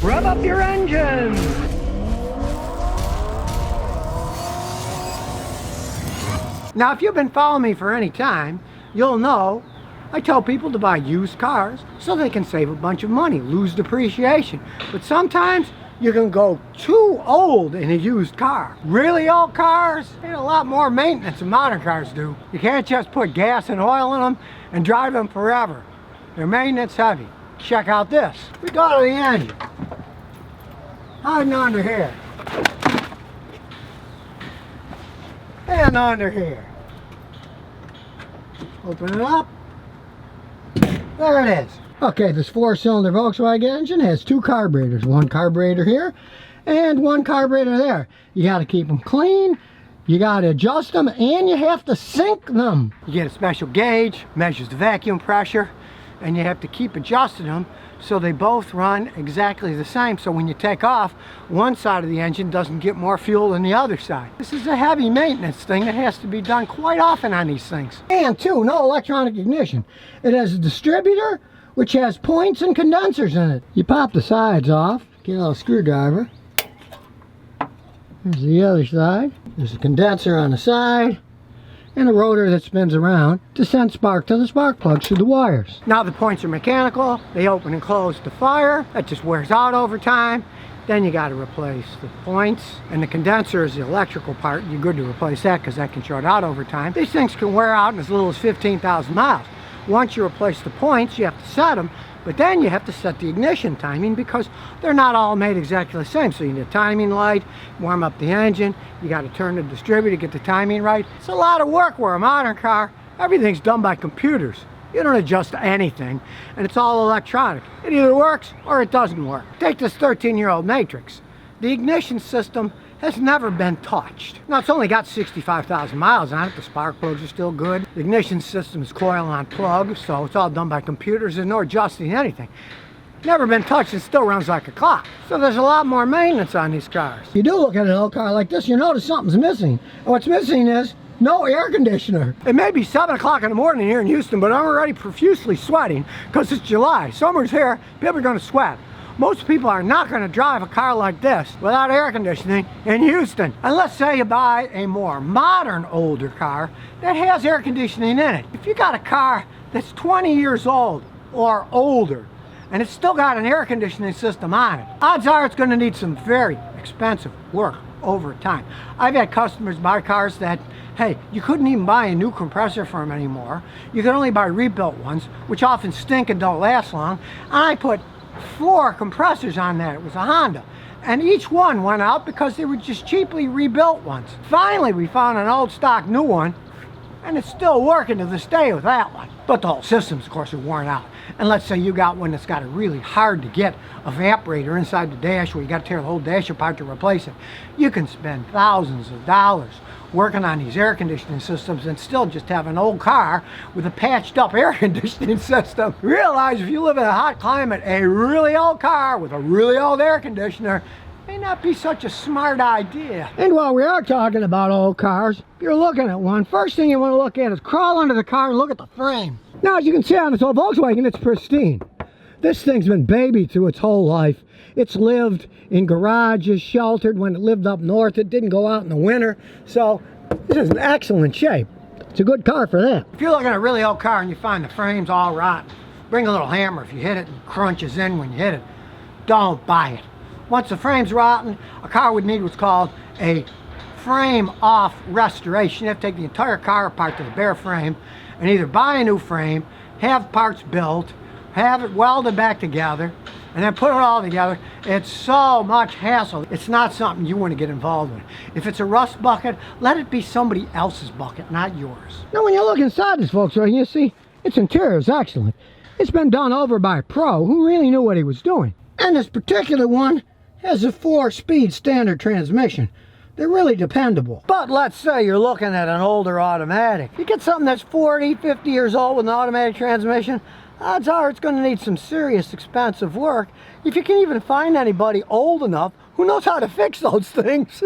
Rev up your engines! Now, if you've been following me for any time, you'll know I tell people to buy used cars so they can save a bunch of money, lose depreciation. But sometimes you can go too old in a used car. Really old cars need a lot more maintenance than modern cars do. You can't just put gas and oil in them and drive them forever. They're maintenance heavy. Check out this. We go to the engine. Hiding under here. And under here. Open it up. There it is. Okay, this 4-cylinder Volkswagen engine has 2 carburetors. One carburetor here and one carburetor there. You got to keep them clean. You got to adjust them and you have to sync them. You get a special gauge, measures the vacuum pressure, and you have to keep adjusting them so they both run exactly the same. So when you take off, one side of the engine doesn't get more fuel than the other side. This is a heavy maintenance thing that has to be done quite often on these things. And 2, no electronic ignition. It has a distributor which has points and condensers in it. You pop the sides off, get a little screwdriver. Here's the other side. There's a condenser on the side and a rotor that spins around to send spark to the spark plugs through the wires. Now the points are mechanical. They open and close to fire. That just wears out over time. Then you got to replace the points, and the condenser is the electrical part. You're good to replace that because that can short out over time. These things can wear out in as little as 15,000 miles. Once you replace the points, you have to set them, but then you have to set the ignition timing because they're not all made exactly the same. So you need a timing light, warm up the engine, you got to turn the distributor to get the timing right. It's a lot of work. Where a modern car, everything's done by computers. You don't adjust anything, and it's all electronic. It either works or it doesn't work. Take this 13-year-old Matrix. The ignition system has never been touched. Now, it's only got 65,000 miles on it. The spark plugs are still good. The ignition system is coil on plug, so it's all done by computers. There's no adjusting anything. Never been touched and still runs like a clock. So there's a lot more maintenance on these cars. You do look at an old car like this, you notice something's missing. And what's missing is no air conditioner. It may be 7 o'clock in the morning here in Houston, but I'm already profusely sweating because it's July. Summer's here, people are going to sweat. Most people are not going to drive a car like this without air conditioning in Houston. And let's say you buy a more modern, older car that has air conditioning in it. If you got a car that's 20 years old or older, and it's still got an air conditioning system on it, odds are it's going to need some very expensive work over time. I've had customers buy cars that, hey, you couldn't even buy a new compressor for them anymore. You could only buy rebuilt ones, which often stink and don't last long. And I put 4 compressors on that. It was a Honda, and each one went out because they were just cheaply rebuilt ones. Finally, we found an old stock new one, and it's still working to this day with that one. But the whole systems, of course, are worn out. And let's say you got one that's got a really hard to get evaporator inside the dash where you got to tear the whole dash apart to replace it. You can spend thousands of dollars working on these air conditioning systems and still just have an old car with a patched up air conditioning system. Realize if you live in a hot climate, a really old car with a really old air conditioner may not be such a smart idea. And while we are talking about old cars, if you're looking at one, first thing you want to look at is crawl under the car and look at the frame. Now, as you can see on this old Volkswagen, it's pristine. This thing's been babied through its whole life. It's lived in garages, sheltered. When it lived up north, it didn't go out in the winter. So this is in excellent shape. It's a good car for that. If you're looking at a really old car and you find the frame's all rotten, bring a little hammer. If you hit it, it crunches in when you hit it. Don't buy it. Once the frame's rotten, a car would need what's called a frame off restoration. You have to take the entire car apart to the bare frame and either buy a new frame, have parts built, have it welded back together, and then put it all together. It's so much hassle. It's not something you want to get involved with. If it's a rust bucket, let it be somebody else's bucket, not yours. Now, when you look inside this Volkswagen, you see its interior is excellent. It's been done over by a pro who really knew what he was doing. And this particular one has a 4-speed standard transmission. They're really dependable. But let's say you're looking at an older automatic. You get something that's 40, 50 years old with an automatic transmission, odds are it's going to need some serious expensive work if you can even find anybody old enough who knows how to fix those things.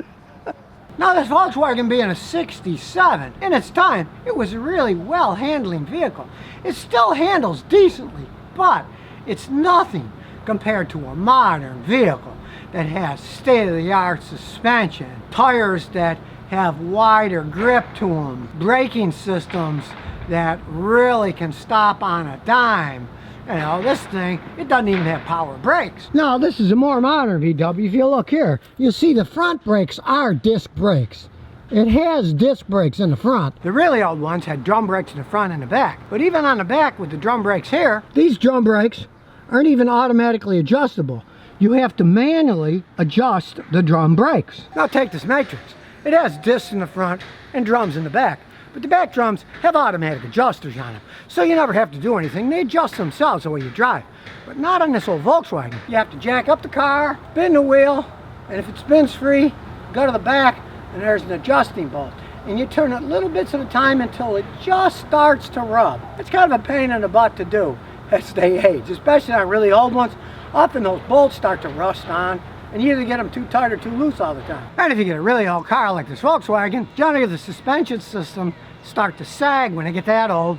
Now, this Volkswagen being a 67, in its time, it was a really well-handling vehicle. It still handles decently, but it's nothing compared to a modern vehicle that has state-of-the-art suspension, tires that have wider grip to them, braking systems that really can stop on a dime. You know, this thing, it doesn't even have power brakes. Now, this is a more modern VW. If you look here, you'll see the front brakes are disc brakes. It has disc brakes in the front. The really old ones had drum brakes in the front and the back. But even on the back with the drum brakes here, these drum brakes aren't even automatically adjustable. You have to manually adjust the drum brakes. Now take this Matrix. It has discs in the front and drums in the back. But the back drums have automatic adjusters on them. So you never have to do anything. They adjust themselves the way you drive. But not on this old Volkswagen. You have to jack up the car, spin the wheel, and if it spins free, go to the back, and there's an adjusting bolt. And you turn it little bits at a time until it just starts to rub. It's kind of a pain in the butt to do as they age, especially on really old ones. Often those bolts start to rust on, and you either get them too tight or too loose all the time. And if you get a really old car like this Volkswagen, generally the suspension system start to sag when they get that old,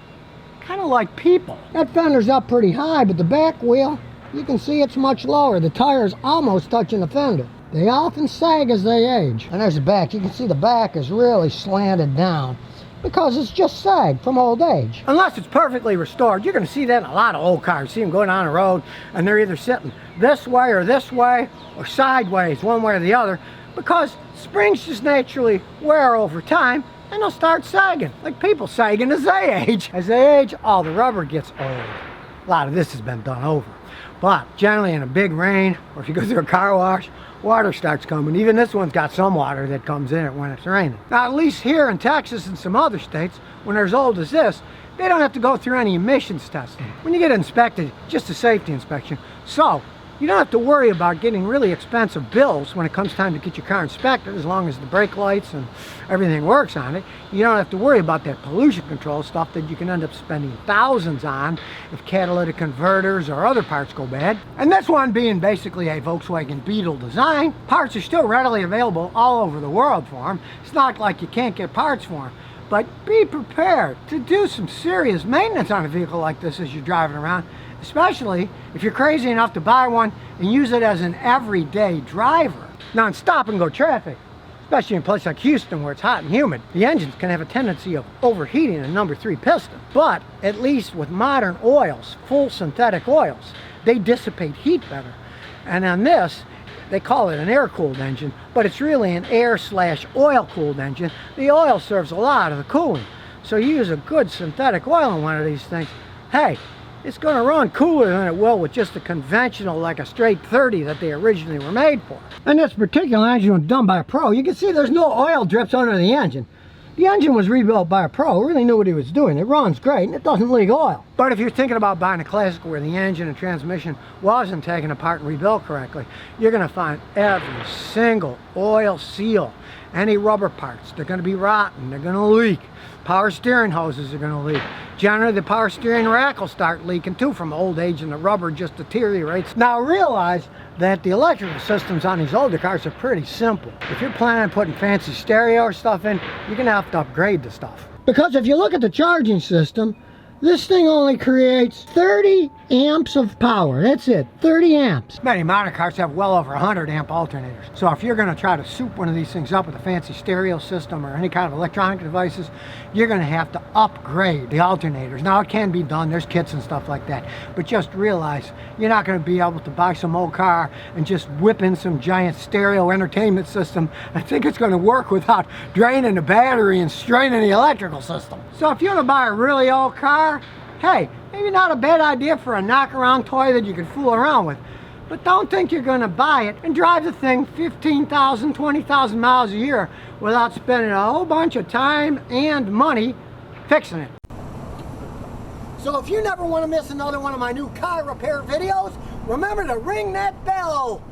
kind of like people. That fender's up pretty high, but the back wheel, you can see it's much lower. The tire's almost touching the fender. They often sag as they age. And there's the back. You can see the back is really slanted down because it's just sag from old age. Unless it's perfectly restored, you're going to see that in a lot of old cars. See them going down the road, and they're either sitting this way or sideways, one way or the other, because springs just naturally wear over time, and they'll start sagging, like people sagging as they age. As they age, all the rubber gets old. A lot of this has been done over. But generally in a big rain, or if you go through a car wash, water starts coming. Even this one's got some water that comes in it when it's raining. Now, at least here in Texas and some other states, when they're as old as this, they don't have to go through any emissions testing. When you get inspected, just a safety inspection. So, you don't have to worry about getting really expensive bills when it comes time to get your car inspected, as long as the brake lights and everything works on it. You don't have to worry about that pollution control stuff that you can end up spending thousands on if catalytic converters or other parts go bad. And this one being basically a Volkswagen Beetle design, parts are still readily available all over the world for them. It's not like you can't get parts for them. But be prepared to do some serious maintenance on a vehicle like this as you're driving around, especially if you're crazy enough to buy one and use it as an everyday driver. Now in stop and go traffic, especially in a place like Houston where it's hot and humid, the engines can have a tendency of overheating a number 3 piston. But at least with modern oils, full synthetic oils, they dissipate heat better. And on this, they call it an air-cooled engine, but it's really an air/oil-cooled engine. The oil serves a lot of the cooling. So you use a good synthetic oil in one of these things, hey, it's going to run cooler than it will with just a conventional, like a straight 30 that they originally were made for. And this particular engine was done by a pro. You can see there's no oil drips under the engine. The engine was rebuilt by a pro who really knew what he was doing. It runs great and it doesn't leak oil. But if you're thinking about buying a classic where the engine and transmission wasn't taken apart and rebuilt correctly, you're going to find every single oil seal, any rubber parts, they're going to be rotten, they're going to leak. Power steering hoses are going to leak. Generally, the power steering rack will start leaking too from old age and the rubber just deteriorates. Now realize that the electrical systems on these older cars are pretty simple. If you're planning on putting fancy stereo or stuff in, you're going to have to upgrade the stuff. Because if you look at the charging system, this thing only creates 30 amps of power. That's it, 30 amps. Many modern cars have well over 100 amp alternators. So if you're going to try to soup one of these things up with a fancy stereo system or any kind of electronic devices, you're going to have to upgrade the alternators. Now it can be done, there's kits and stuff like that. But just realize you're not going to be able to buy some old car and just whip in some giant stereo entertainment system and think it's going to work without draining the battery and straining the electrical system. So if you want to buy a really old car, hey, maybe not a bad idea for a knock-around toy that you can fool around with. But don't think you're going to buy it and drive the thing 15,000, 20,000 miles a year without spending a whole bunch of time and money fixing it. So if you never want to miss another one of my new car repair videos, remember to ring that bell.